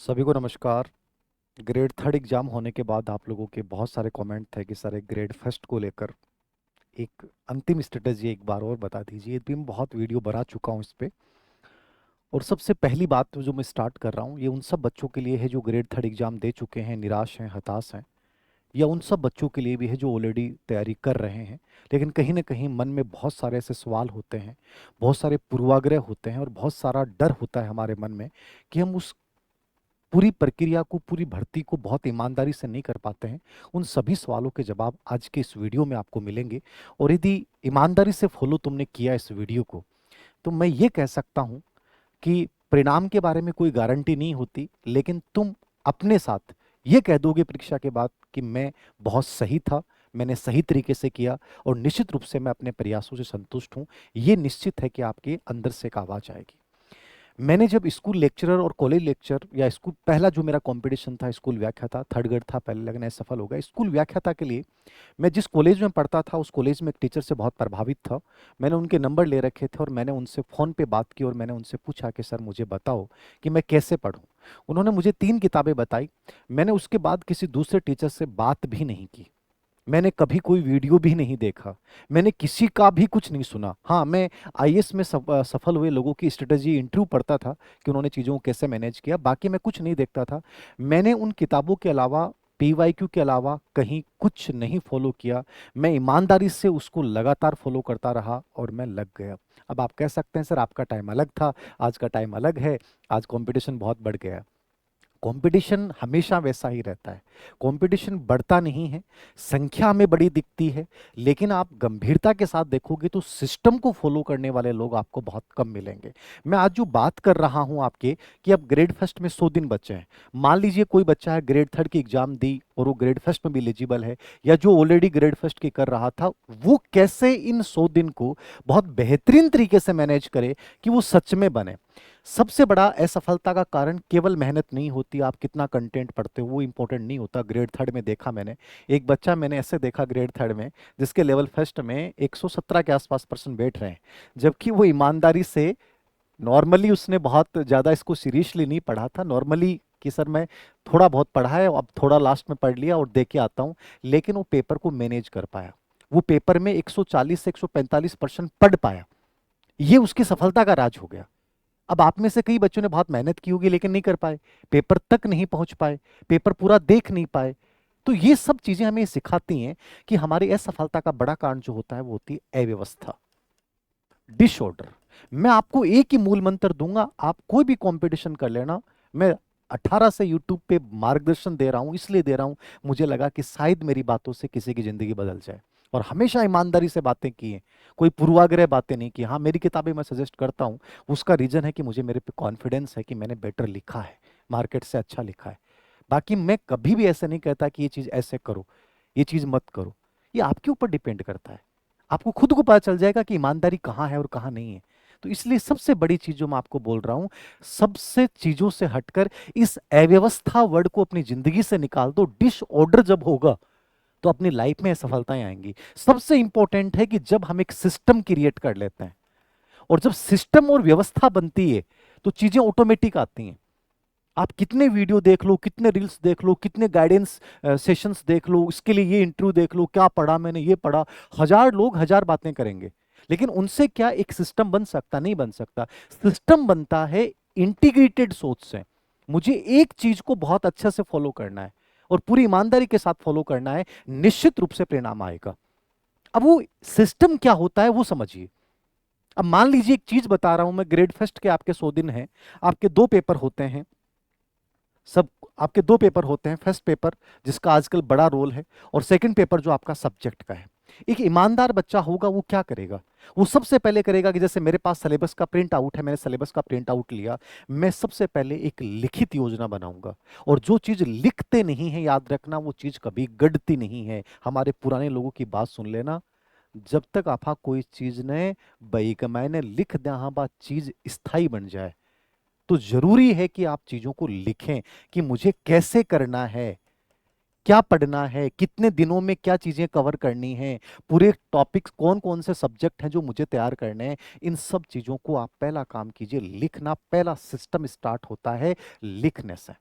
सभी को नमस्कार। ग्रेड थर्ड एग्जाम होने के बाद आप लोगों के बहुत सारे कमेंट थे कि सर एक ग्रेड फर्स्ट को लेकर एक अंतिम स्ट्रेटजी एक बार और बता दीजिए। भी मैं बहुत वीडियो बना चुका हूँ इस पे। और सबसे पहली बात तो जो मैं स्टार्ट कर रहा हूँ ये उन सब बच्चों के लिए है जो ग्रेड थर्ड एग्जाम दे चुके हैं, निराश हैं, हताश हैं, या उन सब बच्चों के लिए भी है जो ऑलरेडी तैयारी कर रहे हैं, लेकिन कहीं ना कहीं मन में बहुत सारे ऐसे सवाल होते हैं, बहुत सारे पूर्वाग्रह होते हैं और बहुत सारा डर होता है हमारे मन में कि हम उस पूरी प्रक्रिया को, पूरी भर्ती को बहुत ईमानदारी से नहीं कर पाते हैं। उन सभी सवालों के जवाब आज के इस वीडियो में आपको मिलेंगे। और यदि ईमानदारी से फॉलो तुमने किया इस वीडियो को, तो मैं ये कह सकता हूं कि परिणाम के बारे में कोई गारंटी नहीं होती, लेकिन तुम अपने साथ ये कह दोगे परीक्षा के बाद कि मैं बहुत सही था, मैंने सही तरीके से किया और निश्चित रूप से मैं अपने प्रयासों से संतुष्ट हूं। ये निश्चित है कि आपके अंदर से एक आवाज आएगी। मैंने जब स्कूल लेक्चरर और कॉलेज लेक्चर या स्कूल पहला जो मेरा कंपटीशन था, स्कूल व्याख्या था, थर्ड ग्रेड था, पहले लगना सफल हो गया। स्कूल व्याख्याता के लिए मैं जिस कॉलेज में पढ़ता था उस कॉलेज में एक टीचर से बहुत प्रभावित था। मैंने उनके नंबर ले रखे थे और मैंने उनसे फ़ोन पे बात की और मैंने उनसे पूछा कि सर मुझे बताओ कि मैं कैसे पढूं। उन्होंने मुझे 3 किताबें बताई। मैंने उसके बाद किसी दूसरे टीचर से बात भी नहीं की। मैंने कभी कोई वीडियो भी नहीं देखा। मैंने किसी का भी कुछ नहीं सुना। हाँ, मैं आईएएस में सफल हुए लोगों की स्ट्रेटजी इंटरव्यू पढ़ता था कि उन्होंने चीज़ों को कैसे मैनेज किया, बाकी मैं कुछ नहीं देखता था। मैंने उन किताबों के अलावा, पीवाईक्यू के अलावा कहीं कुछ नहीं फॉलो किया। मैं ईमानदारी से उसको लगातार फॉलो करता रहा और मैं लग गया। अब आप कह सकते हैं सर आपका टाइम अलग था, आज का टाइम अलग है, आज कंपटीशन बहुत बढ़ गया। कंपटीशन हमेशा वैसा ही रहता है। कंपटीशन बढ़ता नहीं है, संख्या में बड़ी दिखती है, लेकिन आप गंभीरता के साथ देखोगे तो सिस्टम को फॉलो करने वाले लोग आपको बहुत कम मिलेंगे। मैं आज जो बात कर रहा हूं आपके कि अब ग्रेड फर्स्ट में 100 दिन बचे हैं। मान लीजिए कोई बच्चा है ग्रेड थर्ड की एग्जाम दी और वो ग्रेड फर्स्ट में भी एलिजिबल है, या जो ऑलरेडी ग्रेड फर्स्ट की कर रहा था, वो कैसे इन 100 दिन को बहुत बेहतरीन तरीके से मैनेज करे कि वो सच में बने। सबसे बड़ा असफलता का कारण केवल मेहनत नहीं होती, आप कितना कंटेंट पढ़ते हो वो इंपॉर्टेंट नहीं होता। ग्रेड थर्ड में देखा मैंने, एक बच्चा मैंने ऐसे देखा ग्रेड थर्ड में जिसके लेवल फर्स्ट में 117 के आसपास परसेंट बैठ रहे हैं, जबकि वो ईमानदारी से, नॉर्मली उसने बहुत ज़्यादा इसको सीरियसली नहीं पढ़ा था, नॉर्मली कि सर मैं थोड़ा बहुत पढ़ा है, अब थोड़ा लास्ट में पढ़ लिया और दे के आता हूँ, लेकिन वो पेपर को मैनेज कर पाया। वो पेपर में 140 से 145% पढ़ पाया। ये उसकी सफलता का राज हो गया। अब आप में से कई बच्चों ने बहुत मेहनत की होगी लेकिन नहीं कर पाए, पेपर तक नहीं पहुंच पाए, पेपर पूरा देख नहीं पाए। तो ये सब चीजें हमें सिखाती हैं कि हमारी असफलता का बड़ा कारण जो होता है वो होती है अव्यवस्था, डिसऑर्डर। मैं आपको एक ही मूल मंत्र दूंगा, आप कोई भी कंपटीशन कर लेना। मैं 18 से यूट्यूब पे मार्गदर्शन दे रहा हूं, इसलिए दे रहा हूं, मुझे लगा कि शायद मेरी बातों से किसी की जिंदगी बदल जाए। और हमेशा ईमानदारी से बातें की हैं, कोई पूर्वाग्रह बातें नहीं की। हाँ, मेरी किताबें मैं सजेस्ट करता हूं, उसका रीजन है कि मुझे मेरे पे कॉन्फिडेंस है कि मैंने बेटर लिखा है, मार्केट से अच्छा लिखा है। बाकी मैं कभी भी ऐसे नहीं कहता कि ये चीज ऐसे करो, ये चीज मत करो। ये आपके ऊपर डिपेंड करता है। आपको खुद को पता चल जाएगा कि ईमानदारी कहाँ है और कहाँ नहीं है। तो इसलिए सबसे बड़ी चीज जो मैं आपको बोल रहा हूं, सबसे चीजों से हटकर इस अव्यवस्था वर्ड को अपनी जिंदगी से निकाल दो। डिसऑर्डर जब होगा तो अपनी लाइफ में सफलताएं आएंगी। सबसे इंपॉर्टेंट है कि जब हम एक सिस्टम क्रिएट कर लेते हैं, और जब सिस्टम और व्यवस्था बनती है तो चीजें ऑटोमेटिक आती हैं। आप कितने वीडियो देख लो, कितने रील्स देख लो, कितने गाइडेंस सेशंस देख लो, इसके लिए ये इंटरव्यू देख लो, क्या पढ़ा मैंने, ये पढ़ा, हजार लोग हजार बातें करेंगे, लेकिन उनसे क्या एक सिस्टम बन सकता? नहीं बन सकता। सिस्टम बनता है इंटीग्रेटेड सोच से। मुझे एक चीज को बहुत अच्छे से फॉलो करना है और पूरी ईमानदारी के साथ फॉलो करना है, निश्चित रूप से परिणाम आएगा। अब वो सिस्टम क्या होता है वो समझिए। अब मान लीजिए एक चीज बता रहा हूं मैं, ग्रेड फर्स्ट के आपके 100 दिन हैं, आपके 2 पेपर होते हैं, सब आपके 2 पेपर होते हैं। फर्स्ट पेपर जिसका आजकल बड़ा रोल है, और सेकंड पेपर जो आपका सब्जेक्ट का है। एक ईमानदार बच्चा होगा वो क्या करेगा? वो सबसे पहले करेगा कि जैसे मेरे पास सिलेबस का प्रिंट आउट है, मैंने सिलेबस का प्रिंट आउट लिया, मैं सबसे पहले एक लिखित योजना बनाऊंगा। और जो चीज लिखते नहीं है, याद रखना, वो चीज कभी गढ़ती नहीं है। हमारे पुराने लोगों की बात सुन लेना, जब तक आपा कोई चीज ने बई मैंने लिख दिया, हाँ बात चीज स्थायी बन जाए, तो जरूरी है कि आप चीजों को लिखें कि मुझे कैसे करना है, क्या पढ़ना है, कितने दिनों में क्या चीजें कवर करनी है, पूरे टॉपिक्स कौन कौन से सब्जेक्ट हैं जो मुझे तैयार करने हैं। इन सब चीजों को आप पहला काम कीजिए, लिखना। पहला सिस्टम स्टार्ट होता है लिखने से।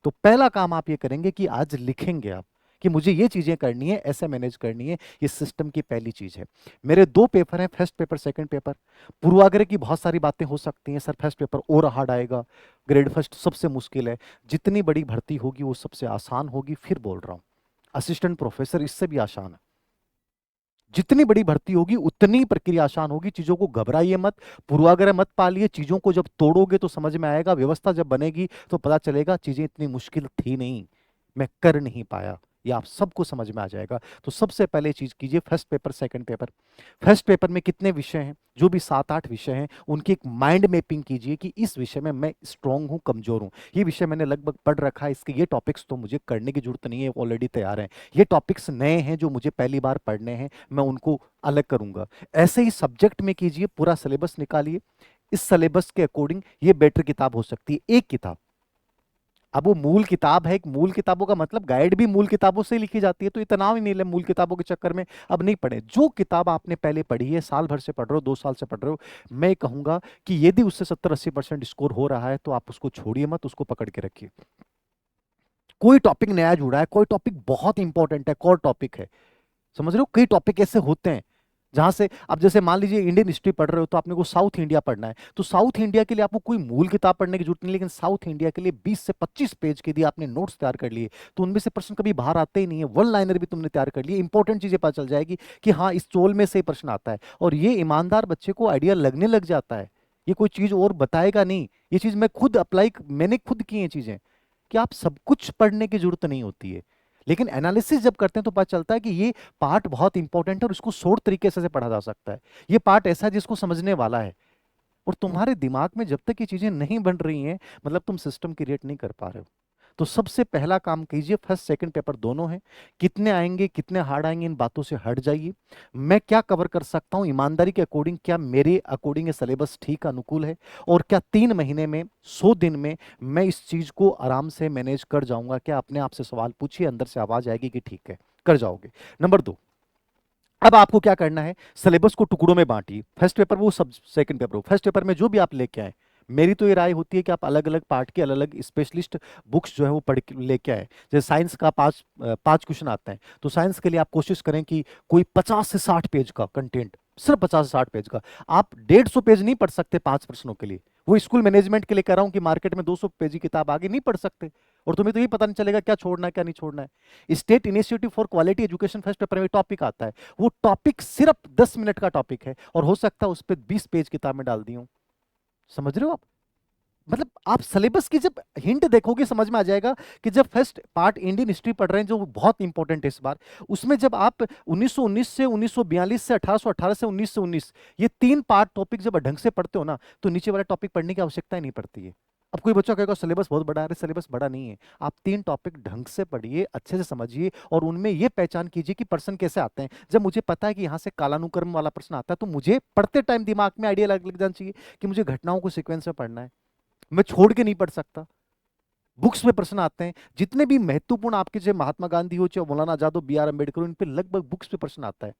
तो पहला काम आप ये करेंगे कि आज लिखेंगे आप कि मुझे ये चीजें करनी है, ऐसे मैनेज करनी है। ये सिस्टम की पहली चीज है। मेरे दो पेपर हैं, फर्स्ट पेपर सेकंड पेपर। पूर्वाग्रह की बहुत सारी बातें हो सकती हैं, सर फर्स्ट पेपर और हार्ड आएगा, ग्रेड फर्स्ट सबसे मुश्किल है। जितनी बड़ी भर्ती होगी वो सबसे आसान होगी, फिर बोल रहा हूं। असिस्टेंट प्रोफेसर इससे भी आसान है। जितनी बड़ी भर्ती होगी उतनी प्रक्रिया आसान होगी। चीजों को घबराइए मत, पूर्वाग्रह मत पालिए। चीजों को जब तोड़ोगे तो समझ में आएगा, व्यवस्था जब बनेगी तो पता चलेगा चीजें इतनी मुश्किल थी नहीं, मैं कर नहीं पाया। ये आप सबको समझ में आ जाएगा। तो सबसे पहले चीज कीजिए, first paper second paper. First paper में कितने विषय हैं, जो भी 7-8 विषय हैं, उनकी एक माइंड मैपिंग कीजिए कि इस विषय में मैं स्ट्रांग हूं, कमजोर हूं। ये विषय मैंने लगभग पढ़ रखा है, इसके ये टॉपिक्स तो मुझे करने की जरूरत नहीं है, ऑलरेडी तैयार हैं। ये टॉपिक्स नए हैं जो मुझे पहली बार पढ़ने हैं, मैं उनको अलग करूंगा। ऐसे ही सब्जेक्ट में कीजिए, पूरा सिलेबस निकालिए। इस सिलेबस के अकॉर्डिंग ये बेटर किताब हो सकती है, एक किताब। अब वो मूल किताब है, एक मूल किताबों का मतलब गाइड भी मूल किताबों से लिखी जाती है, तो इतना ही नहीं ले मूल किताबों के चक्कर में अब नहीं पढ़े। जो किताब आपने पहले पढ़ी है, साल भर से पढ़ रहे हो, 2 साल से पढ़ रहे हो, मैं कहूंगा कि यदि उससे 70-80% स्कोर हो रहा है तो आप उसको छोड़िए मत, उसको पकड़ के रखिए। कोई टॉपिक नया जुड़ा है, कोई टॉपिक बहुत इंपॉर्टेंट है, कोर टॉपिक है, समझ रहे हो। कई टॉपिक ऐसे होते हैं जहां से, अब जैसे मान लीजिए इंडियन हिस्ट्री पढ़ रहे हो तो आपने को साउथ इंडिया पढ़ना है, तो साउथ इंडिया के लिए आपको कोई मूल किताब पढ़ने की जरूरत नहीं, लेकिन साउथ इंडिया के लिए 20 से 25 पेज के दिए आपने नोट्स तैयार कर लिए, तो उनमें से प्रश्न कभी बाहर आते ही नहीं है। वन लाइनर भी तुमने तैयार कर लिए, इंपॉर्टेंट चीजें पता चल जाएगी कि हाँ इस चोल में से ही प्रश्न आता है, और ये ईमानदार बच्चे को आइडिया लगने लग जाता है। ये कोई चीज और बताएगा नहीं, ये चीज मैं खुद अप्लाई, मैंने खुद की है चीजें, कि आप सब कुछ पढ़ने की जरूरत नहीं होती है। लेकिन एनालिसिस जब करते हैं तो पता चलता है कि ये पार्ट बहुत इंपॉर्टेंट है और इसको शॉर्ट तरीके से पढ़ा जा सकता है। ये पार्ट ऐसा है जिसको समझने वाला है। और तुम्हारे दिमाग में जब तक ये चीजें नहीं बन रही हैं, मतलब तुम सिस्टम क्रिएट नहीं कर पा रहे हो। तो सबसे पहला काम कीजिए, फर्स्ट सेकंड पेपर दोनों हैं, कितने आएंगे कितने हार्ड आएंगे इन बातों से हट जाइए। मैं क्या कवर कर सकता हूं ईमानदारी के अकॉर्डिंग, क्या मेरे अकॉर्डिंग ये सिलेबस ठीक अनुकूल है, और क्या 3 महीने में 100 दिन में मैं इस चीज को आराम से मैनेज कर जाऊंगा। क्या अपने आप से सवाल पूछिए, अंदर से आवाज आएगी कि ठीक है कर जाओगे। नंबर 2, अब आपको क्या करना है, सिलेबस को टुकड़ों में बांटिए। फर्स्ट पेपर वो, सब सेकंड पेपर वो। फर्स्ट पेपर में जो भी आप लेके आए, मेरी तो ये राय होती है कि आप अलग अलग पार्ट के अलग अलग स्पेशलिस्ट बुक्स जो है वो पढ़ के लेके आए। जैसे साइंस का 5 क्वेश्चन आते हैं, तो साइंस के लिए आप कोशिश करें कि कोई 50 से 60 पेज का कंटेंट, सिर्फ 50 से 60 पेज का। आप 150 पेज नहीं पढ़ सकते 5 प्रश्नों के लिए। वो स्कूल मैनेजमेंट के लिए कह रहा हूं कि मार्केट में 200 पेज की किताब आगे नहीं पढ़ सकते, और तुम्हें तो ये पता नहीं चलेगा क्या छोड़ना है क्या नहीं छोड़ना है। State initiative for quality education first paper में टॉपिक आता है, वो टॉपिक सिर्फ 10 मिनट का टॉपिक है, और हो सकता है उस पर 20 पेज किताब में डाल दी हूं। समझ रहे हो आप, मतलब आप सिलेबस की जब हिंट देखोगे समझ में आ जाएगा कि जब फर्स्ट पार्ट इंडियन हिस्ट्री पढ़ रहे हैं जो बहुत इंपॉर्टेंट है इस बार, उसमें जब आप 1919 से 1942 से 1818 से 1919 ये 3 पार्ट टॉपिक जब ढंग से पढ़ते हो ना, तो नीचे वाला टॉपिक पढ़ने की आवश्यकता ही नहीं पड़ती है। अब कोई बच्चा कहेगा सिलेबस बहुत बड़ा है, सिलेबस बड़ा नहीं है। आप 3 टॉपिक ढंग से पढ़िए, अच्छे से समझिए, और उनमें ये पहचान कीजिए कि प्रश्न कैसे आते हैं। जब मुझे पता है कि यहाँ से कालानुक्रम वाला प्रश्न आता है, तो मुझे पढ़ते टाइम दिमाग में आइडिया लग जाना चाहिए कि मुझे घटनाओं को सीक्वेंस में पढ़ना है, मैं छोड़ के नहीं पढ़ सकता। बुक्स में प्रश्न आते हैं, जितने भी महत्वपूर्ण आपके, चाहे महात्मा गांधी हो, चाहे मौलाना आजाद हो, बी आर अम्बेडकर हो, इन पे लगभग बुक्स पे प्रश्न आता है।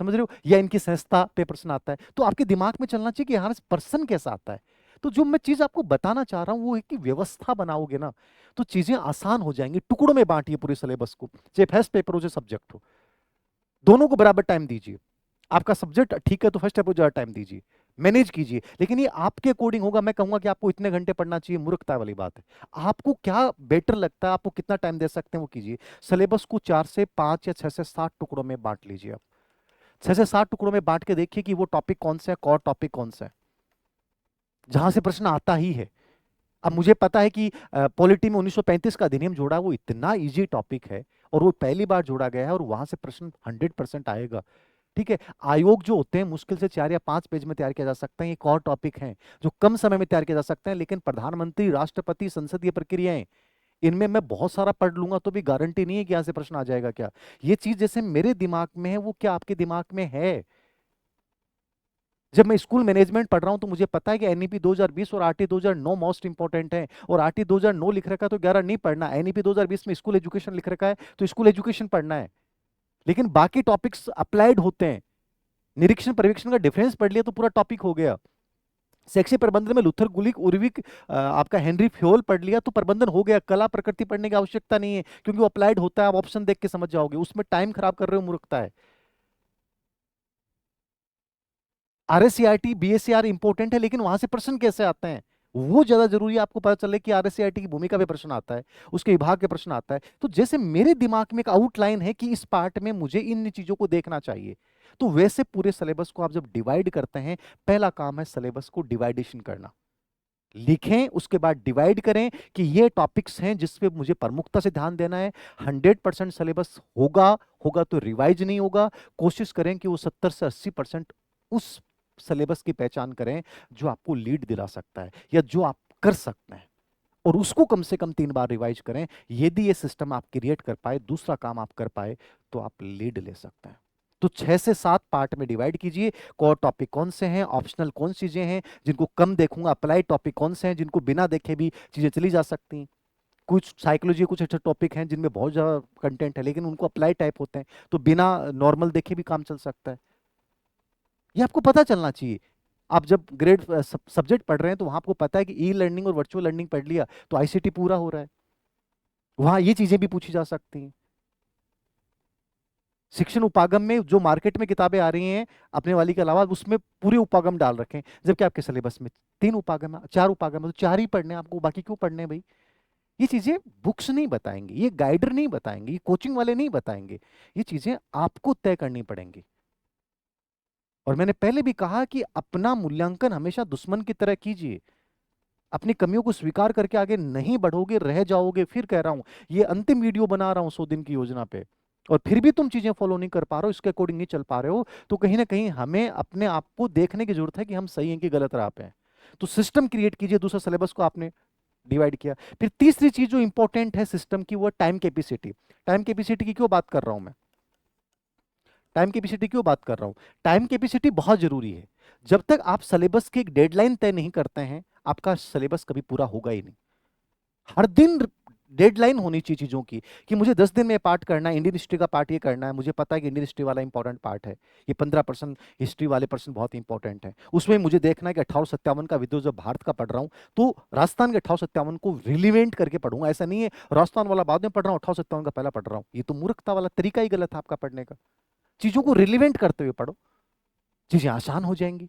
समझ रहे हो, या इनकी संस्था पे प्रश्न आता है, तो आपके दिमाग में चलना चाहिए कि यहाँ प्रश्न कैसा आता है। तो जो मैं चीज आपको बताना चाह रहा हूं वो है कि व्यवस्था बनाओगे ना तो चीजें आसान हो जाएंगी। टुकड़ों में बांटिए पूरे सिलेबस को, चाहे फर्स्ट पेपर हो चाहे सब्जेक्ट हो, दोनों को बराबर टाइम दीजिए। आपका सब्जेक्ट ठीक है तो फर्स्ट पेपर ज्यादा टाइम दीजिए, मैनेज कीजिए, लेकिन ये आपके अकॉर्डिंग होगा। मैं कहूंगा कि आपको इतने घंटे पढ़ना चाहिए, मूर्खता वाली बात है। आपको क्या बेटर लगता है, आपको कितना टाइम दे सकते हैं वो कीजिए। सिलेबस को 4 से 5 या 6 से 7 टुकड़ों में बांट लीजिए। आप 6 से 7 टुकड़ों में बांट के देखिए कि वो टॉपिक कौन सा है, कॉर टॉपिक कौन सा है, जहां से प्रश्न आता ही है। अब मुझे पता है कि पॉलिटी में 1935 का अधिनियम जोड़ा, वो इतना इजी टॉपिक है और वो पहली बार जोड़ा गया है, और वहां से प्रश्न 100% आएगा। ठीक है, आयोग जो होते हैं मुश्किल से 4 या 5 पेज में तैयार किया जा सकता है। ये और टॉपिक हैं जो कम समय में तैयार किया जा सकते हैं, लेकिन प्रधानमंत्री, राष्ट्रपति, संसदीय प्रक्रियाएं, इनमें मैं बहुत सारा पढ़ लूंगा तो भी गारंटी नहीं है कि यहां से प्रश्न आ जाएगा क्या। ये चीज जैसे मेरे दिमाग में है वो क्या आपके दिमाग में है। जब मैं स्कूल मैनेजमेंट पढ़ रहा हूं तो मुझे पता है कि एनईपी 2020 और आरटी 2009 मोस्ट इंपॉर्टेंट है, और आरटी 2009 लिख रखा है तो 11 नहीं पढ़ना। एनईपी 2020 में स्कूल एजुकेशन लिख रखा है तो स्कूल एजुकेशन पढ़ना है, लेकिन बाकी टॉपिक्स अप्लाइड होते हैं। निरीक्षण परीक्षण का डिफरेंस पढ़ लिया तो पूरा टॉपिक हो गया। शैक्षिक प्रबंधन में लूथर गुलिक उर्विक आपका हेनरी फ्योल पढ़ लिया तो प्रबंधन हो गया। कला प्रकृति पढ़ने की आवश्यकता नहीं है, क्योंकि वो अप्लाइड होता है, आप ऑप्शन देख के समझ जाओगे, उसमें टाइम खराब कर रहे हो, मूर्खता है। आरएससीआरटी बीएससीआर इंपॉर्टेंट है, लेकिन वहां से प्रश्न कैसे आते हैं वो ज्यादा जरूरी है। आपको पता चले कि आरएससीआरटी की भूमिका पे प्रश्न आता है, उसके विभाग के प्रश्न आता है। तो जैसे मेरे दिमाग में एक आउटलाइन है कि इस पार्ट में मुझे इन चीजों को देखना चाहिए, तो वैसे पूरे सिलेबस को आप जब डिवाइड करते हैं, पहला काम है सिलेबस को डिवाइडेशन करना। लिखें, उसके बाद डिवाइड करें कि ये टॉपिक्स हैं जिस पे मुझे प्रमुखता से ध्यान देना है। 100% सिलेबस होगा होगा तो रिवाइज नहीं होगा। कोशिश करें कि वो 70 से 80% उस सिलेबस की पहचान करें जो आपको लीड दिला सकता है या जो आप कर सकते हैं, और उसको कम से कम 3 बार रिवाइज करें। यदि ये सिस्टम आप क्रिएट कर पाए, दूसरा काम आप कर पाए, तो आप लीड ले सकते हैं। तो 6 से 7 पार्ट में डिवाइड कीजिए। कोर टॉपिक कौन से हैं, ऑप्शनल कौन सी चीजें हैं जिनको कम देखूंगा, अप्लाई टॉपिक कौन से हैं जिनको बिना देखे भी चीजें चली जा सकती हैं। कुछ साइकोलॉजी, कुछ अच्छे टॉपिक हैं जिनमें बहुत ज्यादा कंटेंट है लेकिन उनको अप्लाई टाइप होते हैं, तो बिना नॉर्मल देखे भी काम चल सकता है। ये आपको पता चलना चाहिए। आप जब ग्रेड सब्जेक्ट पढ़ रहे हैं तो वहां आपको पता है कि ई लर्निंग और वर्चुअल लर्निंग पढ़ लिया तो आईसीटी पूरा हो रहा है, वहां ये चीजें भी पूछी जा सकती हैं। शिक्षण उपागम में जो मार्केट में किताबें आ रही हैं अपने वाली के अलावा, उसमें पूरे उपागम डाल रखे हैं, जबकि आपके सिलेबस में 3 उपागम है, 4 उपागम है, तो 4 ही पढ़ने हैं आपको, बाकी क्यों पढ़ने हैं भाई। ये चीजें बुक्स नहीं बताएंगे, ये गाइडर नहीं बताएंगे, ये कोचिंग वाले नहीं बताएंगे, ये चीजें आपको तय करनी पड़ेंगी। और मैंने पहले भी कहा कि अपना मूल्यांकन हमेशा दुश्मन की तरह कीजिए। अपनी कमियों को स्वीकार करके आगे नहीं बढ़ोगे, रह जाओगे। फिर कह रहा हूं, ये अंतिम वीडियो बना रहा हूं 100 दिन की योजना पे, और फिर भी तुम चीजें फॉलो नहीं कर पा रहे हो, इसके अकॉर्डिंग नहीं चल पा रहे हो, तो कहीं ना कहीं हमें अपने आप को देखने की जरूरत है कि हम सही हैं कि गलत राह पे हैं। तो सिस्टम क्रिएट कीजिए। दूसरा, सिलेबस को आपने डिवाइड किया। फिर तीसरी चीज जो इंपॉर्टेंट है सिस्टम की, वो टाइम कैपेसिटी। टाइम कैपेसिटी की क्यों बात कर रहा हूं मैं, टाइम कैपेसिटी क्यों बात कर रहा हूं। टाइम कैपेसिटी बहुत जरूरी है। जब तक आप सिलेबस की एक डेडलाइन तय नहीं करते हैं, आपका सिलेबस कभी पूरा होगा ही नहीं। हर दिन डेडलाइन होनी चाहिए चीजों की, कि मुझे 10 दिन में पार्ट करना है, इंडियन हिस्ट्री का पार्ट ये करना है, मुझे पता है कि इंडियन हिस्ट्री वाला इंपॉर्टेंट पार्ट है, ये 15% हिस्ट्री वाले पर्सन बहुत इंपॉर्टेंट है, उसमें मुझे देखना है कि 1857 का विद्रोह जब भारत का पढ़ रहा हूँ तो राजस्थान के 1857 को रिलीवेंट करके पढ़ूंगा। ऐसा नहीं है राजस्थान वाला बाद में पढ़ रहा हूँ, 1857 का पहला पढ़ रहा हूँ, ये तो मूर्खता वाला तरीका ही गलत है आपका पढ़ने का। चीजों को रिलीवेंट करते हुए पढ़ो, चीजें आसान हो जाएंगी।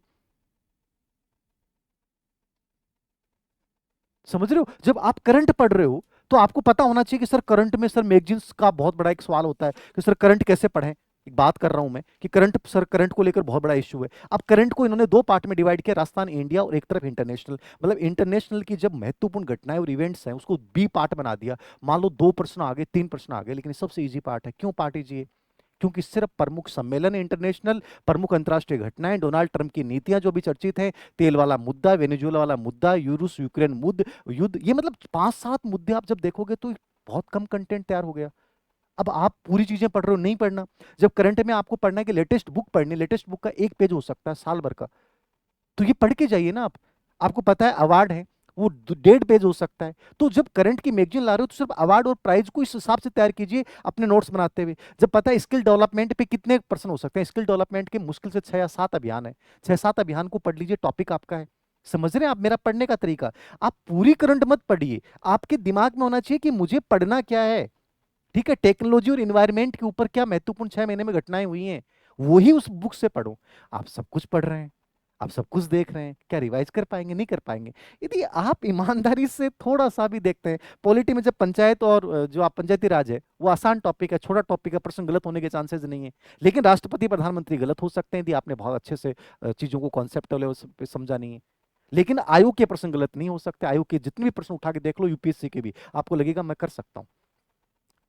समझ रहे हो, जब आप करंट पढ़ रहे हो तो आपको पता होना चाहिए कि सर करंट में, सर मैगजीन्स का बहुत बड़ा एक सवाल होता है कि सर करंट कैसे पढ़ें। एक बात कर रहा हूं मैं कि करंट, सर करंट को लेकर बहुत बड़ा इश्यू है। अब करंट को इन्होंने 2 पार्ट में डिवाइड किया, राजस्थान इंडिया और एक तरफ इंटरनेशनल। मतलब इंटरनेशनल की जब महत्वपूर्ण घटनाएं और इवेंट्स हैं उसको बी पार्ट बना दिया। मान लो 2 प्रश्न आ गए, 3 प्रश्न आ गए, लेकिन सबसे इजी पार्ट है। क्यों पार्ट इजी है, क्योंकि सिर्फ प्रमुख सम्मेलन है इंटरनेशनल, प्रमुख अंतर्राष्ट्रीय घटनाएं, डोनाल्ड ट्रंप की नीतियां जो भी चर्चित हैं, तेल वाला मुद्दा, वेनेजुएला वाला मुद्दा, यूरूस यूक्रेन युद्ध, ये मतलब 5-7 मुद्दे आप जब देखोगे तो बहुत कम कंटेंट तैयार हो गया। अब आप पूरी चीजें पढ़ रहे हो, नहीं पढ़ना। जब करंट में आपको पढ़ना है कि लेटेस्ट बुक पढ़नी, लेटेस्ट बुक का 1 पेज हो सकता है साल भर का, तो ये पढ़ के जाइए ना आप। आपको पता है अवार्ड है, वो 1.5 पेज हो सकता है। तो जब करंट की मैगजीन ला रहे हो तो सिर्फ अवार्ड और प्राइज को इस हिसाब से तैयार कीजिए अपने नोट्स बनाते हुए। जब पता है स्किल डेवलपमेंट पे कितने पर्सन हो सकते हैं, स्किल डेवलपमेंट के मुश्किल से 6 या 7 अभियान है, 6-7 अभियान को पढ़ लीजिए, टॉपिक आपका है। समझ रहे हैं आप मेरा पढ़ने का तरीका। आप पूरी करंट मत पढ़िए, आपके दिमाग में होना चाहिए कि मुझे पढ़ना क्या है। ठीक है, टेक्नोलॉजी और इन्वायरमेंट के ऊपर क्या महत्वपूर्ण 6 महीने में घटनाएं हुई हैं, वही उस बुक से पढ़ो। आप सब कुछ पढ़ रहे हैं, आप सब कुछ देख रहे हैं, क्या रिवाइज कर पाएंगे, नहीं कर पाएंगे। यदि आप ईमानदारी से थोड़ा सा भी देखते हैं, पॉलिटी में जब पंचायत और जो आप पंचायती राज है वो आसान टॉपिक है, छोटा टॉपिक है, प्रश्न गलत होने के चांसेस नहीं है। लेकिन राष्ट्रपति प्रधानमंत्री गलत हो सकते हैं यदि आपने बहुत अच्छे से चीजों को कॉन्सेप्ट लेवल पे समझा नहीं है। लेकिन आयोग के प्रश्न गलत नहीं हो सकते। आयोग के जितने भी प्रश्न उठा के देख लो, यूपीएससी के भी, आपको लगेगा मैं कर सकता हूँ।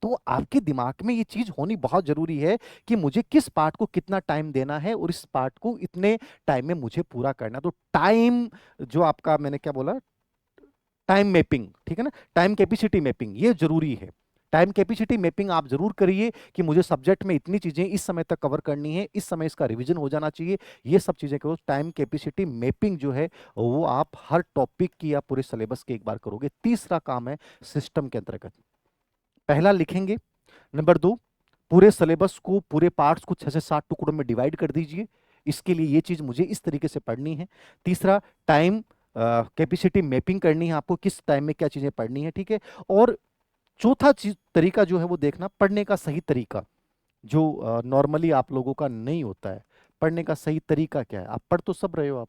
तो आपके दिमाग में ये चीज होनी बहुत जरूरी है कि मुझे किस पार्ट को कितना टाइम देना है और इस पार्ट को इतने टाइम में मुझे पूरा करना है। तो टाइम, जो आपका मैंने क्या बोला, टाइम मैपिंग, ठीक है ना, टाइम कैपेसिटी मैपिंग, ये जरूरी है। टाइम कैपेसिटी मैपिंग आप जरूर करिए कि मुझे सब्जेक्ट में इतनी चीजें इस समय तक कवर करनी है, इस समय इसका रिवीजन हो जाना चाहिए, ये सब चीजें करो। टाइम कैपेसिटी मैपिंग जो है वो आप हर टॉपिक की या पूरे सिलेबस के एक बार करोगे। तीसरा काम है सिस्टम के अंतर्गत, पहला लिखेंगे। नंबर 2, पूरे सिलेबस को, पूरे पार्ट्स को 6 से 7 टुकड़ों में डिवाइड कर दीजिए। इसके लिए ये चीज मुझे इस तरीके से पढ़नी है। तीसरा, टाइम कैपेसिटी मैपिंग करनी है आपको, किस टाइम में क्या चीजें पढ़नी है, ठीक है। और चौथा चीज तरीका जो है वो देखना पढ़ने का सही तरीका, जो नॉर्मली आप लोगों का नहीं होता है। पढ़ने का सही तरीका क्या है? आप पढ़ तो सब रहे हो आप,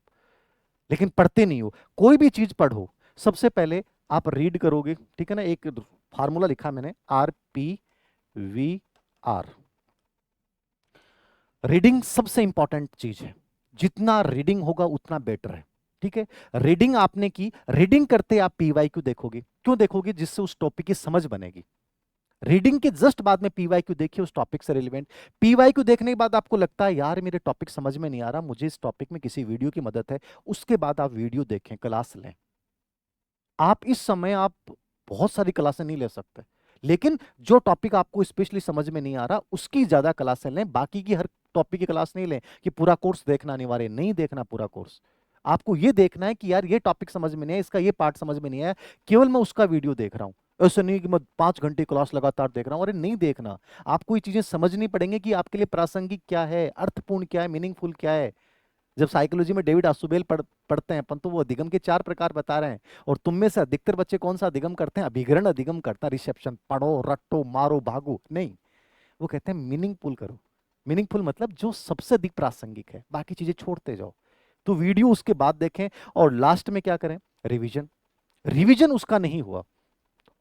लेकिन पढ़ते नहीं हो। कोई भी चीज पढ़ो, सबसे पहले आप रीड करोगे, ठीक है ना। एक फार्मूला लिखा मैंने, RPVR। रीडिंग सबसे इंपॉर्टेंट चीज है, जितना रीडिंग होगा उतना बेटर है, ठीक है। रीडिंग आपने की, रीडिंग करते आप PYQ देखोगे। क्यों देखोगे? जिससे उस टॉपिक की समझ बनेगी। रीडिंग के जस्ट बाद में PYQ देखिए, उस टॉपिक से रिलेवेंट। PYQ देखने के बाद आपको लगता है यार मेरे टॉपिक समझ में नहीं आ रहा, मुझे इस टॉपिक में किसी वीडियो की मदद है, उसके बाद आप वीडियो देखें, क्लास लें। आप इस समय आप बहुत सारी क्लासें नहीं ले सकते, लेकिन जो टॉपिक आपको स्पेशली समझ में नहीं आ रहा उसकी ज्यादा क्लासें लें। बाकी की हर टॉपिक की क्लास नहीं लें कि पूरा कोर्स देखना अनिवार्य नहीं, देखना पूरा कोर्स। आपको ये देखना है कि यार ये टॉपिक समझ में नहीं है, इसका ये पार्ट समझ में नहीं आया, केवल मैं उसका वीडियो देख रहा हूं। ऐसा नहीं कि मैं 5 घंटे क्लास लगातार देख रहा हूं, अरे नहीं देखना। आपको ये चीजें समझनी पड़ेंगी कि आपके लिए प्रासंगिक क्या है, अर्थपूर्ण क्या है, मीनिंगफुल क्या है। जब साइकोलॉजी में डेविड आसुबेल पढ़ते हैं अपन, तो वो अधिगम के 4 प्रकार बता रहे हैं। और तुम में से अधिकतर बच्चे कौन सा अधिगम करते हैं? अभिग्रहण अधिगम करता है, रिसेप्शन, पढ़ो रट्टो मारो भागो नहीं। वो कहते हैं मीनिंगफुल करो। मीनिंगफुल मतलब जो सबसे अधिक प्रासंगिक है, बाकी चीजें छोड़ते जाओ। तो वीडियो उसके बाद देखें, और लास्ट में क्या करें? रिवीजन। रिवीजन उसका नहीं हुआ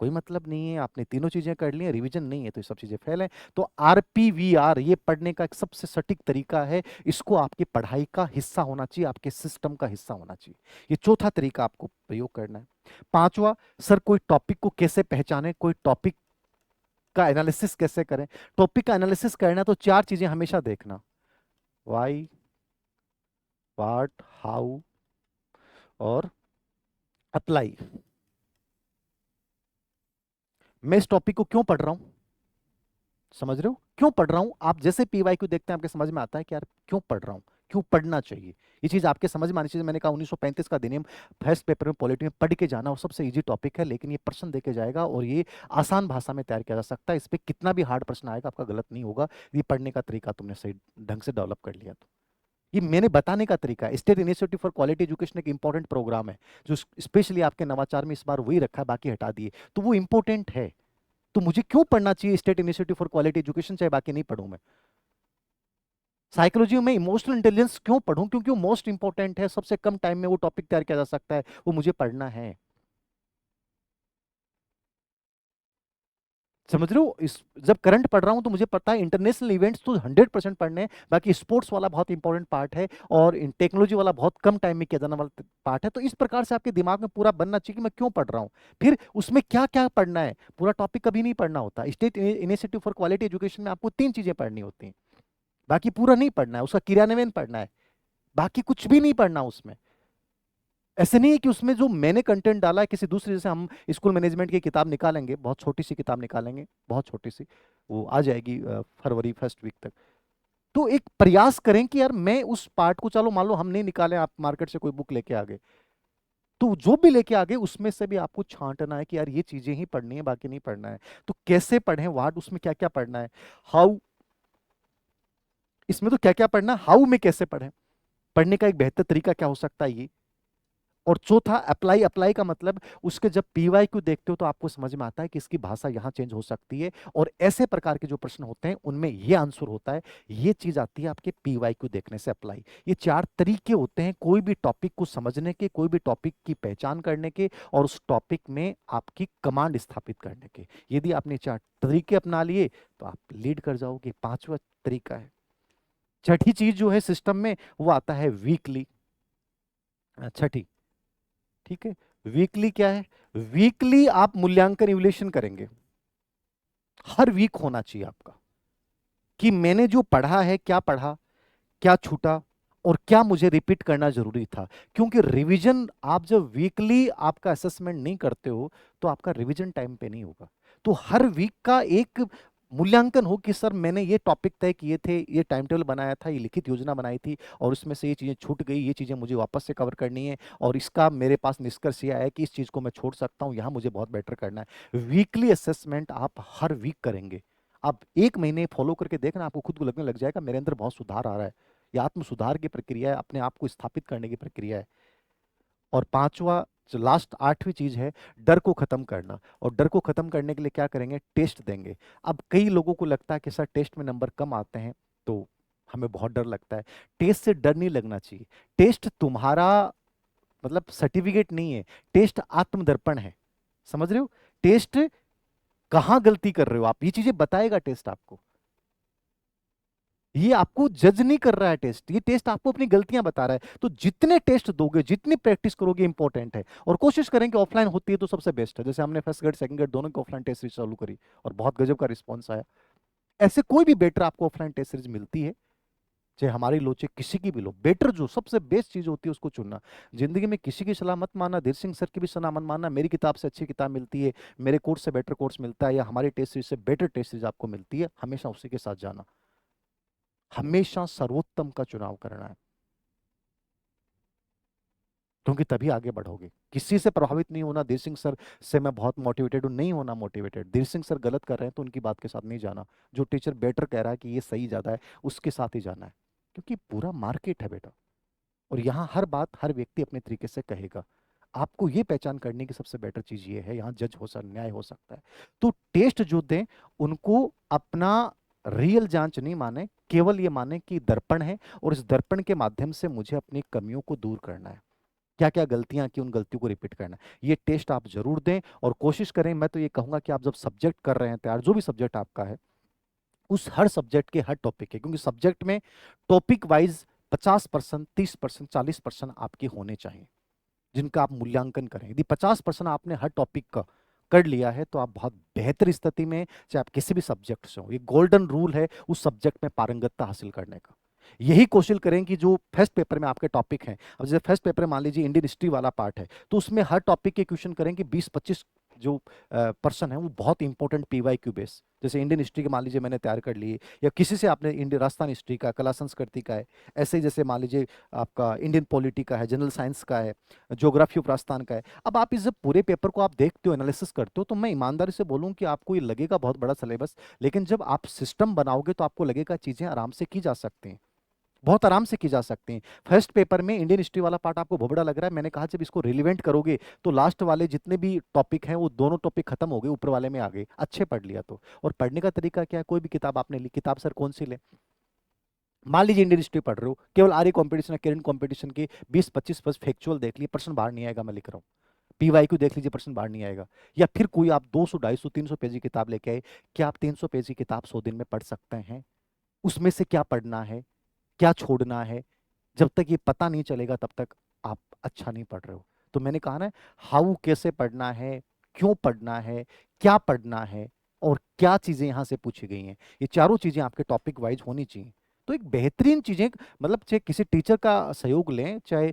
कोई मतलब नहीं है, आपने तीनों चीजें कर ली हैं, रिवीजन नहीं है तो ये सब चीजें फेल हैं। तो RPVR ये पढ़ने का एक सबसे सटीक तरीका है। इसको आपकी पढ़ाई का हिस्सा होना चाहिए, आपके सिस्टम का हिस्सा होना चाहिए। ये चौथा तरीका आपको प्रयोग करना है। पांचवा, सर कोई टॉपिक को कैसे पहचाने, कोई टॉपिक का एनालिसिस कैसे करें? टॉपिक का एनालिसिस करना तो 4 चीजें हमेशा देखना, वाई, व्हाट, हाउ और अप्लाई। मैं इस टॉपिक को क्यों पढ़ रहा हूं, समझ रहे हो क्यों पढ़ रहा हूं? आप जैसे PYQ देखते हैं आपके समझ में आता है कि यार क्यों पढ़ रहा हूं, क्यों पढ़ना चाहिए। ये चीज आपके समझ में आनी चाहिए। मैंने कहा 1935 का अधिनियम फर्स्ट पेपर में पॉलिटी में पढ़ के जाना, और सबसे इजी टॉपिक है, लेकिन ये प्रश्न देके जाएगा और ये आसान भाषा में तैयार किया जा सकता है। इस पे कितना भी हार्ड प्रश्न आएगा आपका गलत नहीं होगा। ये पढ़ने का तरीका तुमने सही ढंग से डेवलप कर लिया तो। ये मैंने बताने का तरीका है। State initiative for quality education एक इंपॉर्टेंट प्रोग्राम है, जो स्पेशली आपके नवाचार में इस बार वही रखा है, बाकी हटा दिए। तो वो इंपॉर्टेंट है। तो मुझे क्यों पढ़ना चाहिए state initiative for quality education, चाहे बाकी नहीं पढ़ूं मैं? साइकोलॉजी में इमोशनल इंटेलिजेंस क्यों पढ़ूं? क्योंकि वो मोस्ट इंपॉर्टेंट है, सबसे कम टाइम में वो टॉपिक तैयार किया जा सकता है, वो मुझे पढ़ना है। समझ रहे हो? इस जब करंट पढ़ रहा हूं तो मुझे पता है इंटरनेशनल इवेंट्स तो 100% पढ़ने हैं, बाकी स्पोर्ट्स वाला बहुत इंपॉर्टेंट पार्ट है, और टेक्नोलॉजी वाला बहुत कम टाइम में किया जाने वाला पार्ट है। तो इस प्रकार से आपके दिमाग में पूरा बनना चाहिए कि मैं क्यों पढ़ रहा हूँ, फिर उसमें क्या क्या पढ़ना है। पूरा टॉपिक कभी नहीं पढ़ना होता। State initiative for quality education में आपको 3 चीजें पढ़नी होती हैं, बाकी पूरा नहीं पढ़ना है, उसका क्रियान्वयन पढ़ना है, बाकी कुछ भी नहीं पढ़ना उसमें। ऐसे नहीं है कि उसमें जो मैंने कंटेंट डाला है किसी दूसरे, जैसे हम स्कूल मैनेजमेंट की किताब निकालेंगे, बहुत छोटी सी किताब निकालेंगे, बहुत छोटी सी, वो आ जाएगी फरवरी फर्स्ट वीक तक। तो एक प्रयास करें कि यार मैं उस पार्ट को, चलो मान लो हम नहीं निकाले, आप मार्केट से कोई बुक लेके आ गए, तो जो भी लेके आ गए उसमें से भी आपको छांटना है कि यार ये चीजें ही पढ़नी है, बाकी नहीं पढ़ना है। तो कैसे पढ़ें, वाट उसमें क्या क्या पढ़ना है, हाउ, इसमें तो क्या क्या पढ़ना है, हाउ में कैसे पढ़ें, पढ़ने का एक बेहतर तरीका क्या हो सकता है, ये। और चौथा, अप्लाई। अप्लाई का मतलब उसके जब PYQ देखते हो तो आपको समझ में आता है कि इसकी भाषा यहां चेंज हो सकती है, और ऐसे प्रकार के जो प्रश्न होते हैं उनमें ये आंसर होता है। ये चीज आती है आपके PYQ देखने से, अप्लाई। ये 4 तरीके होते हैं कोई भी टॉपिक को समझने के, कोई भी टॉपिक की पहचान करने के, और उस टॉपिक में आपकी कमांड स्थापित करने के। यदि आपने 4 तरीके अपना लिए तो आप लीड कर जाओगे। पांचवा तरीका है, छठी चीज जो है सिस्टम में, वो आता है वीकली। छठी, ठीक है। वीकली क्या है? वीकली आप मूल्यांकन इवल्यूशन करेंगे। हर वीक होना चाहिए आपका, कि मैंने जो पढ़ा है, क्या पढ़ा, क्या छूटा, और क्या मुझे रिपीट करना जरूरी था। क्योंकि रिवीजन, आप जब वीकली आपका असेसमेंट नहीं करते हो तो आपका रिवीजन टाइम पे नहीं होगा। तो हर वीक का एक मूल्यांकन हो कि सर मैंने ये टॉपिक तय किए थे, ये टाइम टेबल बनाया था, ये लिखित योजना बनाई थी, और उसमें से ये चीजें छूट गई, ये चीजें मुझे वापस से कवर करनी है, और इसका मेरे पास निष्कर्ष ये आया कि इस चीज को मैं छोड़ सकता हूं, यहां मुझे बहुत बेटर करना है। वीकली असेसमेंट आप हर वीक करेंगे। आप 1 महीने फॉलो करके देखना, आपको खुद को लगने लग जाएगा मेरे अंदर बहुत सुधार आ रहा है। ये आत्म सुधार की प्रक्रिया है, अपने आप को स्थापित करने की प्रक्रिया है। और पांचवा जो लास्ट 8वीं चीज है, डर को खत्म करना। और डर को खत्म करने के लिए क्या करेंगे, टेस्ट देंगे। अब कई लोगों को लगता है कि सर टेस्ट में नंबर कम आते हैं तो हमें बहुत डर लगता है। टेस्ट से डर नहीं लगना चाहिए। टेस्ट तुम्हारा मतलब सर्टिफिकेट नहीं है, टेस्ट आत्मदर्पण है। समझ रहे हो? टेस्ट कहाँ गलती कर रहे हो आप, ये चीजें बताएगा टेस्ट आपको। ये आपको जज नहीं कर रहा है टेस्ट, ये टेस्ट आपको अपनी गलतियां बता रहा है। तो जितने टेस्ट दोगे, जितनी प्रैक्टिस करोगे, इंपॉर्टेंट है। और कोशिश करें कि ऑफलाइन होती है तो सबसे बेस्ट है। जैसे हमने फर्स्ट ग्रेड सेकंड ग्रेड दोनों की ऑफलाइन टेस्ट सीरीज चालू करी और बहुत गजब का रिस्पॉन्स आया। ऐसे कोई भी बेटर आपको ऑफलाइन टेस्ट सीरीज मिलती है, चाहे हमारी लो चाहे किसी की भी लो, बेटर जो सबसे बेस्ट चीज होती है उसको चुनना। जिंदगी में किसी की सलाह मत मानना, धीर सिंह सर की भी सलाह मत मानना। मेरी किताब से अच्छी किताब मिलती है, मेरे कोर्स से बेटर कोर्स मिलता है, या हमारी टेस्ट सीरीज से बेटर टेस्ट सीरीज आपको मिलती है, हमेशा उसी के साथ जाना। हमेशा सर्वोत्तम का चुनाव करना है, क्योंकि तभी आगे बढ़ोगे। किसी से प्रभावित नहीं होना, धीर सिंह सर से मैं बहुत मोटिवेटेड हूं, नहीं होना मोटिवेटेड। धीर सिंह सर गलत कर रहे हैं तो उनकी बात के साथ नहीं जाना। जो टीचर बेटर कह रहा है कि ये सही ज्यादा है, उसके साथ ही जाना है। क्योंकि पूरा मार्केट है बेटा, और यहाँ हर बात हर व्यक्ति अपने तरीके से कहेगा। आपको ये पहचान करने की सबसे बेटर चीज ये है, यहाँ जज हो सकता, न्याय हो सकता है। तो टेस्ट जो दें उनको अपना रियल जांच नहीं माने, केवल ये माने कि दर्पण है, और इस दर्पण के माध्यम से मुझे अपनी कमियों को दूर करना है। क्या क्या गलतियां की, उन गलतियों को रिपीट करना है। ये टेस्ट आप जरूर दें, और कोशिश करें। मैं तो ये कहूंगा कि आप जब सब्जेक्ट कर रहे हैं तैयार, जो भी सब्जेक्ट आपका है, उस हर सब्जेक्ट के हर टॉपिक के, क्योंकि सब्जेक्ट में टॉपिक वाइज 50%, 30%, 40% आपके होने चाहिए, जिनका आप मूल्यांकन करें। यदि 50% आपने हर टॉपिक का कर लिया है तो आप बहुत बेहतर स्थिति में, चाहे आप किसी भी सब्जेक्ट से हो। ये गोल्डन रूल है उस सब्जेक्ट में पारंगतता हासिल करने का। यही कोशिश करें कि जो फर्स्ट पेपर में आपके टॉपिक हैं, अब जैसे फर्स्ट पेपर में मान लीजिए इंडियन हिस्ट्री वाला पार्ट है, तो उसमें हर टॉपिक के क्वेश्चन करें कि 20-25 जो पर्सन है वो बहुत इंपॉर्टेंट पीवाईक्यू बेस। जैसे इंडियन हिस्ट्री के मान लीजिए मैंने तैयार कर लिए, या किसी से आपने इंडियन राजस्थान हिस्ट्री का, कला संस्कृति का है, ऐसे ही जैसे मान लीजिए आपका इंडियन पॉलिटी का है, जनरल साइंस का है, ज्योग्राफी ऑफ राजस्थान का है। अब आप इस जब पूरे पेपर को आप देखते हो, एनालिसिस करते हो, तो मैं ईमानदारी से बोलूं कि आपको ये लगेगा बहुत बड़ा सिलेबस, लेकिन जब आप सिस्टम बनाओगे तो आपको लगेगा चीजें आराम से की जा सकती हैं, बहुत आराम से की जा सकती हैं। फर्स्ट पेपर में इंडियन हिस्ट्री वाला पार्ट आपको बहुत बड़ा लग रहा है, मैंने कहा जब इसको रिलेवेंट करोगे तो लास्ट वाले जितने भी टॉपिक हैं वो दोनों टॉपिक खत्म हो गए, ऊपर वाले में आ गए, अच्छे पढ़ लिया तो। और पढ़ने का तरीका क्या है, कोई भी किताब आपने ली, किताब सर कौन सी ले, मान लीजिए इंडियन हिस्ट्री पढ़ रहे हो, केवल आर्य कॉम्पिटिशन, करंट कॉम्पिटिशन के 20-25 बस फैक्चुअल देख लिए, प्रश्न बाहर नहीं आएगा, मैं लिख रहा हूँ। पीवाईक्यू देख लीजिए, प्रश्न बाहर नहीं आएगा। या फिर कोई आप 200, 250, 300 पेज की किताब लेके आए, क्या आप 300 पेज की किताब 100 दिन में पढ़ सकते हैं? उसमें से क्या पढ़ना है, क्या छोड़ना है, जब तक ये पता नहीं चलेगा तब तक आप अच्छा नहीं पढ़ रहे हो। तो मैंने कहा ना, हाउ कैसे पढ़ना है, क्यों पढ़ना है, क्या पढ़ना है, और क्या चीजें यहां से पूछी गई हैं, ये चारों चीजें आपके टॉपिक वाइज होनी चाहिए। तो एक बेहतरीन चीजें, मतलब चाहे किसी टीचर का सहयोग लें, चाहे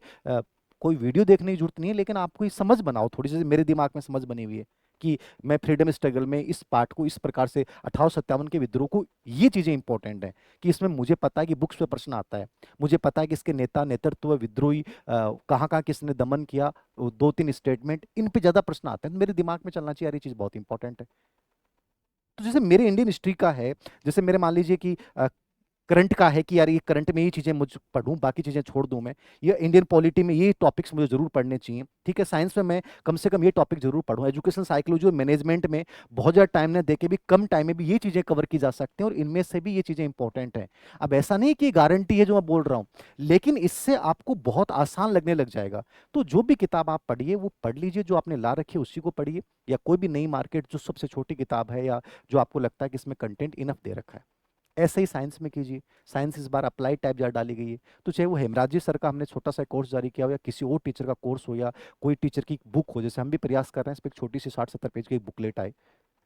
कोई वीडियो देखने की जरूरत नहीं है, लेकिन आपको ये समझ बनाओ थोड़ी सी, मेरे दिमाग में समझ बनी हुई है कि मैं फ्रीडम स्ट्रगल में इस पार्ट को इस प्रकार से, 1857 के विद्रोह को, ये चीजें इंपॉर्टेंट है कि इसमें मुझे पता है कि बुक्स पे प्रश्न आता है, मुझे पता है कि इसके नेता, नेतृत्व, विद्रोही कहाँ कहाँ किसने दमन किया, 2-3 स्टेटमेंट, इन पे ज्यादा प्रश्न आते हैं, तो मेरे दिमाग में चलना चाहिए यार ये चीज बहुत इंपॉर्टेंट है। तो जैसे मेरे इंडियन हिस्ट्री का है, जैसे मेरे मान लीजिए कि करंट का है कि यार ये करंट में ये चीजें मुझ पढ़ूं, बाकी चीजें छोड़ दूं मैं, ये इंडियन पॉलिटी में ये टॉपिक्स मुझे जरूर पढ़ने चाहिए, ठीक है। साइंस में मैं कम से कम ये टॉपिक जरूर पढूं, एजुकेशन साइकोलॉजी और मैनेजमेंट में बहुत ज्यादा टाइम ना देके भी कम टाइम में भी ये चीजें कवर की जा सकती हैं, और इनमें से भी ये चीजें इंपॉर्टेंट हैं। अब ऐसा नहीं कि गारंटी है जो मैं बोल रहा हूं, लेकिन इससे आपको बहुत आसान लगने लग जाएगा। तो जो भी किताब आप पढ़िए वो पढ़ लीजिए, जो आपने ला रखी है उसी को पढ़िए, या कोई भी नई मार्केट जो सबसे छोटी किताब है, या जो आपको लगता है कि इसमें कंटेंट इनफ दे रखा है। ऐसे ही साइंस में कीजिए। साइंस इस बार अप्लाइड टाइप ज़्यादा डाली गई है, तो चाहे वो हेमराज जी सर का हमने छोटा सा कोर्स जारी किया हो, या किसी और टीचर का कोर्स हो, या कोई टीचर की बुक हो, जैसे हम भी प्रयास कर रहे हैं इस पर एक छोटी सी 60-70 पेज की एक बुकलेट आए,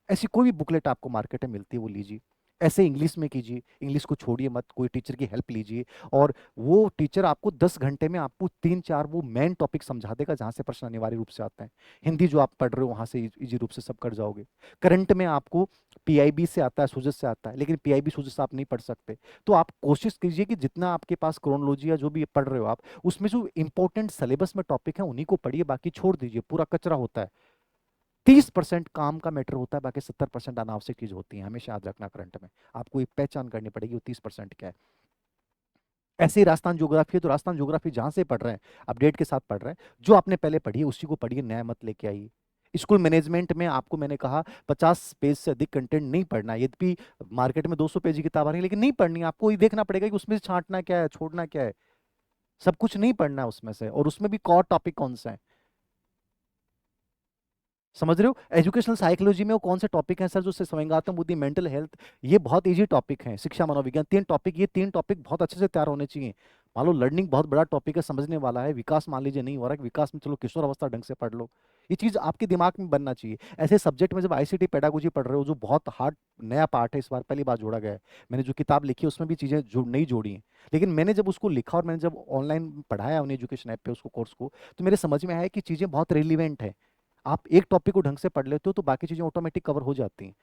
ऐसी कोई भी बुकलेट आपको मार्केट में मिलती है वो लीजिए। ऐसे इंग्लिश में कीजिए, इंग्लिश को छोड़िए मत, कोई टीचर की हेल्प लीजिए, और वो टीचर आपको 10 घंटे में आपको 3-4 वो मेन टॉपिक समझा देगा जहां से प्रश्न अनिवार्य रूप से आते हैं। हिंदी जो आप पढ़ रहे हो वहां से इजी रूप से सब कर जाओगे। करंट में आपको पीआईबी से आता है, सुजस से आता है, लेकिन पीआईबी सुजस आप नहीं पढ़ सकते। तो आप कोशिश कीजिए कि जितना आपके पास क्रोनोलॉजी या जो भी पढ़ रहे हो आप, उसमें जो इंपॉर्टेंट सिलेबस में टॉपिक है उन्हीं को पढ़िए, बाकी छोड़ दीजिए, पूरा कचरा होता है। 30% काम का मैटर होता है, बाकी 70% अनावश्यक चीज होती है, हमेशा याद रखना। करंट में आपको एक पहचान करनी पड़ेगी वो 30% क्या है। ऐसे ही राजस्थान ज्योग्राफी है तो राजस्थान ज्योग्राफी जहां से पढ़ रहे हैं, अपडेट के साथ पढ़ रहे हैं, जो आपने पहले पढ़ी है उसी को पढ़िए, नया मत लेके आइए। स्कूल मैनेजमेंट में आपको मैंने कहा 50 पेज से अधिक कंटेंट नहीं पढ़ना है, यद्यपि मार्केट में 200 पेज की किताब आ रही है, लेकिन नहीं पढ़नी है आपको, ये देखना पड़ेगा कि उसमें से छांटना क्या है, छोड़ना क्या है। सब कुछ नहीं पढ़ना है उसमें से, और उसमें भी कोर टॉपिक कौन सा है, समझ रहे हो। एजुकेशनल साइकोलॉजी में वो कौन से टॉपिक हैं सर, जो संवेगात्मक बुद्धि, मेंटल हेल्थ, ये बहुत इजी टॉपिक हैं। शिक्षा मनोविज्ञान, 3 टॉपिक, ये 3 टॉपिक बहुत अच्छे से तैयार होने चाहिए। मान लो लर्निंग बहुत बड़ा टॉपिक है, समझने वाला है, विकास मान लीजिए नहीं हो रहा है, विकास में चलो किशोर अवस्था ढंग से पढ़ लो, ये चीज आपके दिमाग में बनना चाहिए। ऐसे सब्जेक्ट में जब आईसीटी पेडागोजी पढ़ रहे हो, जो बहुत हार्ड नया पार्ट है, इस बार पहली बार जोड़ा गया है, मैंने जो किताब लिखी है उसमें भी चीजें जो नहीं जोड़ी हैं, लेकिन मैंने जब उसको लिखा और मैंने जब ऑनलाइन पढ़ाया उन्हें एजुकेशन ऐप पे उसको कोर्स को, तो मेरे समझ में आया कि चीजें बहुत रिलीवेंट है। आप एक टॉपिक को ढंग से पढ़ लेते हो तो बाकी चीजें ऑटोमेटिक कवर हो जाती हैं।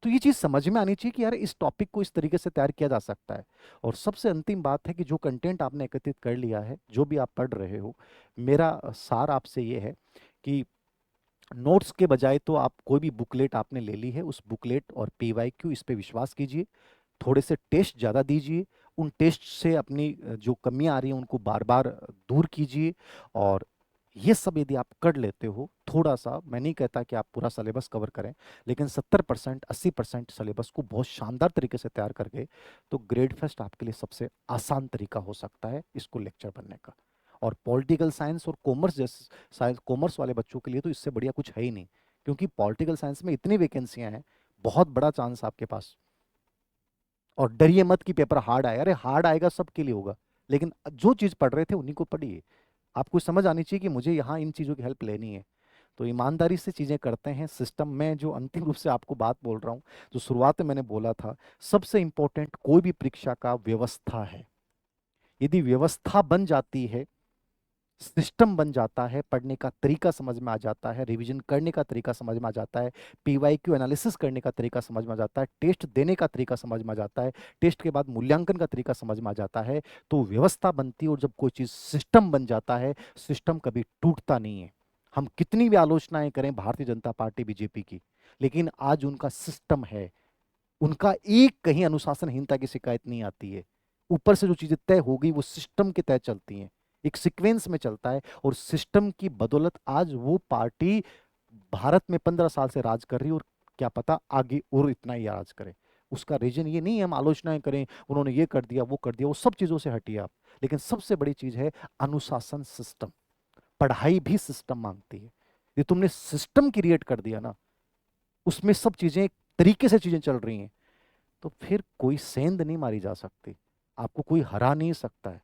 तो ये चीज समझ में आनी चाहिए कि यार इस टॉपिक को इस तरीके से तैयार किया जा सकता है। और सबसे अंतिम बात है कि जो कंटेंट आपने एकत्रित कर लिया है, जो भी आप पढ़ रहे हो, मेरा सार आपसे ये है कि नोट्स के बजाय तो आप कोई भी बुकलेट आपने ले ली है, उस बुकलेट और पीवाईक्यू इस पे विश्वास कीजिए, थोड़े से टेस्ट ज़्यादा दीजिए, उन टेस्ट से अपनी जो कमियां आ रही हैं उनको बार बार दूर कीजिए। और ये सब यदि आप कर लेते हो, थोड़ा सा, मैं नहीं कहता कि आप पूरा सिलेबस कवर करें, लेकिन 70% 80% सिलेबस को बहुत शानदार तरीके से तैयार करके, तो ग्रेड फेस्ट आपके लिए सबसे आसान तरीका हो सकता है इसको लेक्चर बनने का। और पॉलिटिकल साइंस और कॉमर्स जैसे साइंस, कॉमर्स वाले बच्चों के लिए तो इससे बढ़िया कुछ है ही नहीं, क्योंकि पॉलिटिकल साइंस में इतनी वैकेंसियां हैं, बहुत बड़ा चांस आपके पास। और डरिए मत कि पेपर हार्ड आए, अरे हार्ड आएगा सबके लिए होगा, लेकिन जो चीज पढ़ रहे थे उन्हीं को पढ़िए। आपको समझ आनी चाहिए कि मुझे यहाँ इन चीजों की हेल्प लेनी है, तो ईमानदारी से चीजें करते हैं। सिस्टम में जो अंतिम रूप से आपको बात बोल रहा हूँ, जो शुरुआत में मैंने बोला था, सबसे इंपॉर्टेंट कोई भी परीक्षा का व्यवस्था है। यदि व्यवस्था बन जाती है, सिस्टम बन जाता है, पढ़ने का तरीका समझ में आ जाता है, रिवीजन करने का तरीका समझ में आ जाता है, पीवाईक्यू एनालिसिस करने का तरीका समझ में आ जाता है, टेस्ट देने का तरीका समझ में आ जाता है, टेस्ट के बाद मूल्यांकन का तरीका समझ में आ जाता है, तो व्यवस्था बनती है। और जब कोई चीज सिस्टम बन जाता है, सिस्टम कभी टूटता नहीं है। हम कितनी भी आलोचनाएं करें भारतीय जनता पार्टी बीजेपी की, लेकिन आज उनका सिस्टम है, उनका एक कहीं अनुशासनहीनता की शिकायत नहीं आती है। ऊपर से जो चीजें तय हो गई वो सिस्टम के तहत चलती हैं, एक सीक्वेंस में चलता है, और सिस्टम की बदौलत आज वो पार्टी भारत में 15 साल से राज कर रही है, और क्या पता आगे और इतना ही राज करे। उसका रीजन ये नहीं है हम आलोचनाएं करें, उन्होंने ये कर दिया वो कर दिया, वो सब चीजों से हटिए आप। लेकिन सबसे बड़ी चीज है अनुशासन, सिस्टम। पढ़ाई भी सिस्टम मांगती है। ये तुमने सिस्टम क्रिएट कर दिया ना, उसमें सब चीजें एक तरीके से चीजें चल रही हैं, तो फिर कोई सेंध नहीं मारी जा सकती, आपको कोई हरा नहीं सकता है।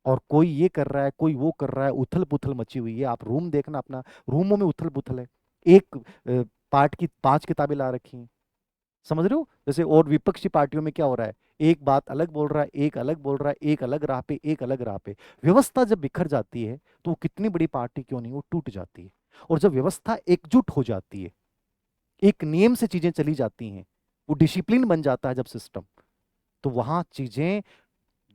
और कोई ये कर रहा है, कोई वो कर रहा है, उथल पुथल मची हुई है। आप रूम देखना अपना, रूमों में उथल पुथल है। एक पार्ट की 5 किताबें ला रखी हैं, समझ रहे हो। जैसे और विपक्षी पार्टियों में क्या हो रहा है, एक बात अलग बोल रहा है, एक अलग बोल रहा है, एक अलग राह पे, एक अलग राह पे। व्यवस्था जब बिखर जाती है तो वो कितनी बड़ी पार्टी क्यों नहीं, वो टूट जाती है। और जब व्यवस्था एकजुट हो जाती है, एक नियम से चीजें चली जाती हैं, वो डिसिप्लिन बन जाता है जब सिस्टम, तो वहां चीजें,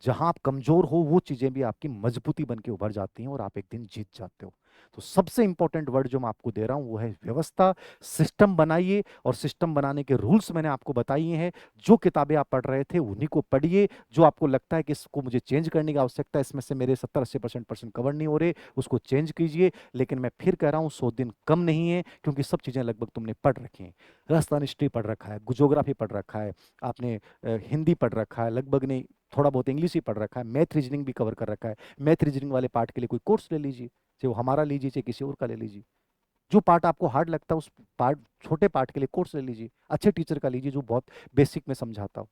जहां आप कमजोर हो वो चीजें भी आपकी मजबूती बन के उभर जाती हैं और आप एक दिन जीत जाते हो। तो सबसे इंपॉर्टेंट वर्ड जो मैं आपको दे रहा हूं वो है व्यवस्था। सिस्टम बनाइए, और सिस्टम बनाने के रूल्स मैंने आपको बताइए हैं। जो किताबें आप पढ़ रहे थे उन्हीं को पढ़िए, जो आपको लगता है कि इसको मुझे चेंज करने की आवश्यकता है, इसमें से मेरे 70-80% कवर नहीं हो रहे, उसको चेंज कीजिए। लेकिन मैं फिर कह रहा हूँ 100 दिन कम नहीं है, क्योंकि सब चीजें लगभग तुमने पढ़ रखी हैं। राजस्थान हिस्ट्री पढ़ रखा है, ज्योग्राफी पढ़ रखा है आपने, हिंदी पढ़ रखा है लगभग, नहीं थोड़ा बहुत इंग्लिश ही पढ़ रखा है, मैथ रीजनिंग भी कवर कर रखा है। मैथ रीजनिंग वाले पार्ट के लिए कोई कोर्स ले लीजिए, चाहे वो हमारा लीजिए चाहे किसी और का ले लीजिए। जो पार्ट आपको हार्ड लगता है उस पार्ट, छोटे पार्ट के लिए कोर्स ले लीजिए, अच्छे टीचर का लीजिए जो बहुत बेसिक में समझाता हो।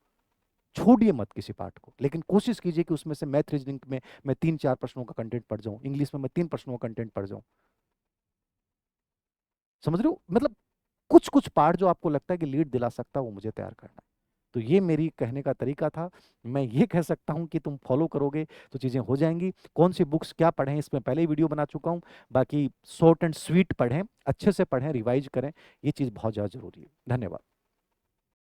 छोड़िए मत किसी पार्ट को, लेकिन कोशिश कीजिए कि उसमें से मैथ रीजनिंग में मैं 3-4 प्रश्नों का कंटेंट पढ़ जाऊं, इंग्लिश में मैं 3 प्रश्नों का कंटेंट पढ़ जाऊं। समझ रहे हो, मतलब कुछ कुछ पार्ट जो आपको लगता है कि लीड दिला सकता है वो मुझे तैयार करना है। तो ये मेरी कहने का तरीका था। मैं ये कह सकता हूँ कि तुम फॉलो करोगे तो चीज़ें हो जाएंगी। कौन सी बुक्स क्या पढ़ें इसमें पहले ही वीडियो बना चुका हूँ। बाकी शॉर्ट एंड स्वीट पढ़ें, अच्छे से पढ़ें, रिवाइज करें, ये चीज़ बहुत ज़्यादा जरूरी है। धन्यवाद।